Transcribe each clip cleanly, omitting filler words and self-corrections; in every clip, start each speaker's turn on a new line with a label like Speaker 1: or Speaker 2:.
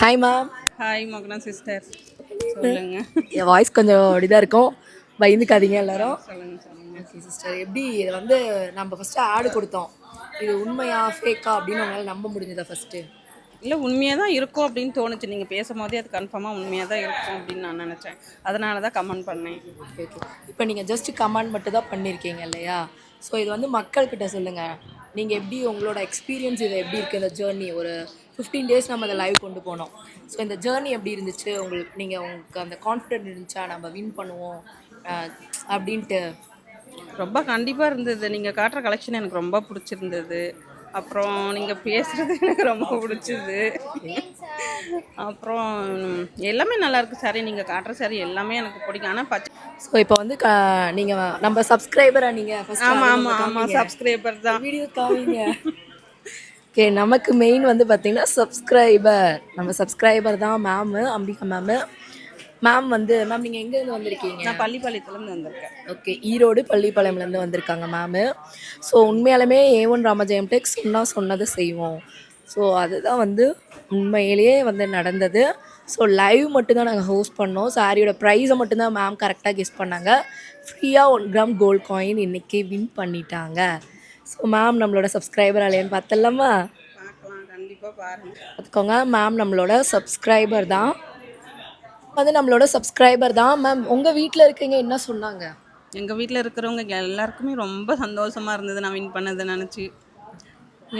Speaker 1: Hi ma'am.
Speaker 2: Hi மோகனா sister, சொல்லுங்க.
Speaker 1: என் voice கொஞ்சம் அப்படிதான் இருக்கும், பயந்துக்காதீங்க எல்லாரும்.
Speaker 2: சொல்லுங்க சொல்லுங்க.
Speaker 1: ஓகே சிஸ்டர், எப்படி இது வந்து நம்ம ஃபஸ்ட்டு ஆடு கொடுத்தோம், இது உண்மையா ஃபேக்கா அப்படின்னு உங்களால் நம்ப முடிஞ்சதா ஃபஸ்ட்டு?
Speaker 2: இல்லை, உண்மையாக தான் இருக்கும் அப்படின்னு தோணுச்சு. நீங்கள் பேசும்போதே அது கன்ஃபார்மாக உண்மையாக தான் இருக்கும் அப்படின்னு நான் நினச்சேன். அதனால தான் கமெண்ட் பண்ணேன்.
Speaker 1: Okay okay. இப்போ நீங்கள் ஜஸ்ட் கமெண்ட் மட்டும் தான் பண்ணியிருக்கீங்க இல்லையா? ஸோ இது வந்து மக்கள்கிட்ட சொல்லுங்கள், நீங்கள் எப்படி உங்களோட எக்ஸ்பீரியன்ஸ் இது எப்படி இருக்குது, இந்த ஜேர்னி ஒரு 15 டேஸ் நம்ம அதை லைவ் கொண்டு போனோம். ஸோ இந்த ஜேர்னி எப்படி இருந்துச்சு உங்களுக்கு? உங்களுக்கு அந்த கான்ஃபிடென்ட் இருந்துச்சா நம்ம வின் பண்ணுவோம் அப்படின்ட்டு?
Speaker 2: ரொம்ப கண்டிப்பாக இருந்தது. நீங்கள் காட்டுற கலெக்ஷன் எனக்கு ரொம்ப பிடிச்சிருந்தது. அப்புறம் நீங்கள் பேசுகிறது எனக்கு ரொம்ப பிடிச்சிது. அப்புறம் எல்லாமே நல்லாயிருக்கு. சாரி, நீங்கள் காட்டுற சாரி எல்லாமே எனக்கு பிடிக்கும். ஆனால்
Speaker 1: ஸோ இப்போ வந்து நீங்கள் நம்ம சப்ஸ்கிரைபராக நீங்கள் ஃபஸ்ட்?
Speaker 2: ஆமாம் ஆமாம் ஆமாம், சப்ஸ்கிரைபர் தான்.
Speaker 1: வீடியோ காமிங்க. ஓகே, நமக்கு மெயின் வந்து பார்த்திங்கன்னா சப்ஸ்கிரைபர், நம்ம சப்ஸ்கிரைபர் தான் மேமு, அம்பிகா மேமு. மேம் வந்து மேம் நீங்கள் எங்கேருந்து வந்திருக்கீங்க?
Speaker 2: நான் பள்ளிப்பாளையத்துலேருந்து வந்திருக்கேன்.
Speaker 1: ஓகே, ஈரோடு பள்ளிப்பாளையம்லேருந்து வந்திருக்காங்க மேமு. ஸோ உண்மையாலுமே A1 ராமஜெயம் டெக்ஸ் சொன்னதை செய்வோம். ஸோ அதுதான் வந்து உண்மையிலேயே வந்து நடந்தது. ஸோ லைவ் மட்டும்தான் நாங்கள் ஹோஸ்ட் பண்ணோம். சாரியோட ப்ரைஸை மட்டும்தான் மேம் கரெக்டாக கெஸ் பண்ணாங்க. ஃப்ரீயாக 1 கிராம் கோல்ட் காயின் இன்றைக்கி வின் பண்ணிட்டாங்க. ஸோ மேம் நம்மளோட சப்ஸ்கிரைபர் இல்லையான்னு பார்த்தலாமா?
Speaker 2: பார்க்கலாம், கண்டிப்பாக பாருங்கள்.
Speaker 1: பார்த்துக்கோங்க, மேம் நம்மளோட சப்ஸ்கிரைபர் தான், வந்து நம்மளோட சப்ஸ்கிரைபர் தான். மேம் உங்கள் வீட்டில் இருக்கீங்க என்ன சொன்னாங்க?
Speaker 2: எங்கள் வீட்டில் இருக்கிறவங்க எல்லாருக்குமே ரொம்ப சந்தோஷமாக இருந்தது நான் வின் பண்ணதை நினச்சி.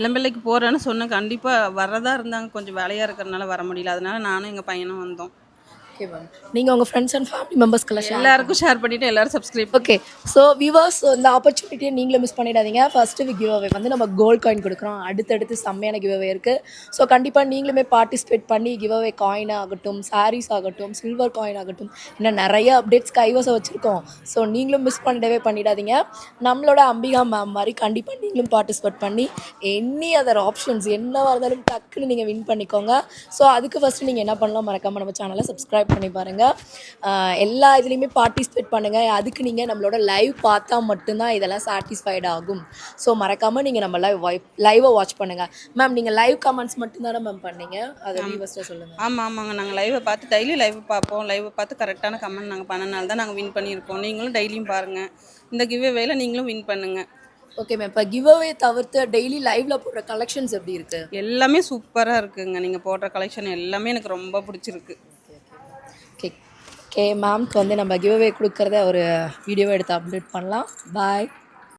Speaker 2: இளம்பிள்ளைக்கு போகிறேன்னு சொன்னேன். கண்டிப்பாக வர்றதா இருந்தாங்க, கொஞ்சம் வேலையாக இருக்கிறதுனால வர முடியல. அதனால நானும் எங்கள் பையனும் வந்தோம்.
Speaker 1: ஓகே மேம், நீங்கள் உங்கள் ஃப்ரெண்ட்ஸ் அண்ட் ஃபேமிலி மெம்பர்ஸ்க்கெல்லாம்
Speaker 2: எல்லாருக்கும் ஷேர் பண்ணிவிட்டு எல்லோரும் சப்ஸ்கிரைப்.
Speaker 1: ஓகே, ஸோ வியூவர்ஸ், இந்த ஆப்பர்ச்சுனிட்டியை நீங்களும் மிஸ் பண்ணிடாதீங்க. ஃபஸ்ட்டு கிவ் அவே வந்து நம்ம கோல்ட் காயின் கொடுக்குறோம். அடுத்தடுத்து செம்மையான கிவ் அவே இருக்குது. ஸோ கண்டிப்பாக நீங்களுமே பார்ட்டிசிபேட் பண்ணி கிவ் அவே காயின் ஆகட்டும், சாரீஸ் ஆகட்டும், சில்வர் காயின் ஆகட்டும், இன்னும் நிறைய அப்டேட்ஸ் கைவசம் வச்சுருக்கோம். ஸோ நீங்களும் மிஸ் பண்ணிடாதீங்க. நம்மளோட அம்பிகா மேம் மாதிரி கண்டிப்பாக நீங்களும் பார்ட்டிசிபேட் பண்ணி எனி அதர் ஆப்ஷன்ஸ் என்னவாக இருந்தாலும் டக்குன்னு நீங்கள் வின் பண்ணிக்கோங்க. ஸோ அதுக்கு ஃபஸ்ட்டு நீங்கள் என்ன பண்ணலாம், மறக்காமல் நம்ம சேனலை சப்ஸ்கிரைப் பண்ணி பாருங்கள். எல்லா இதுலேயுமே பார்ட்டிசிபேட் பண்ணுங்கள். அதுக்கு நீங்கள் நம்மளோட லைவ் பார்த்தா மட்டும்தான் இதெல்லாம் சாட்டிஸ்ஃபைட் ஆகும். ஸோ மறக்காமல் நீங்கள் நம்ம லைவை வாட்ச் பண்ணுங்கள். மேம் நீங்கள் லைவ் கமெண்ட்ஸ் மட்டும்தானே மேம் பண்ணீங்க, அதை வியூவர்ஸ்ட்டாக சொல்லுங்கள்.
Speaker 2: ஆமாம் ஆமாங்க, நாங்கள் லைவை பார்த்து டெய்லி லைவ் பார்ப்போம். லைவை பார்த்து கரெக்டான கமெண்ட் நாங்கள் பண்ணனால தான் நாங்கள் வின் பண்ணியிருக்கோம். நீங்களும் டெய்லியும் பாருங்கள், இந்த கிவ் அவேல நீங்களும் வின் பண்ணுங்கள். ஓகே
Speaker 1: மேம், இப்போ கிவ் அவே தவிர்த்து டெய்லி லைவ்ல போடுற கலெக்ஷன்ஸ் எப்படி இருக்குது?
Speaker 2: எல்லாமே சூப்பராக இருக்குங்க. நீங்கள் போடுற கலெக்ஷன் எல்லாமே எனக்கு ரொம்ப பிடிச்சிருக்கு.
Speaker 1: ஓகே மேம்க்கு வந்து நம்ம கிவ் அவே கொடுக்குறத ஒரு வீடியோவை எடுத்து அப்லோட் பண்ணலாம். பாய்.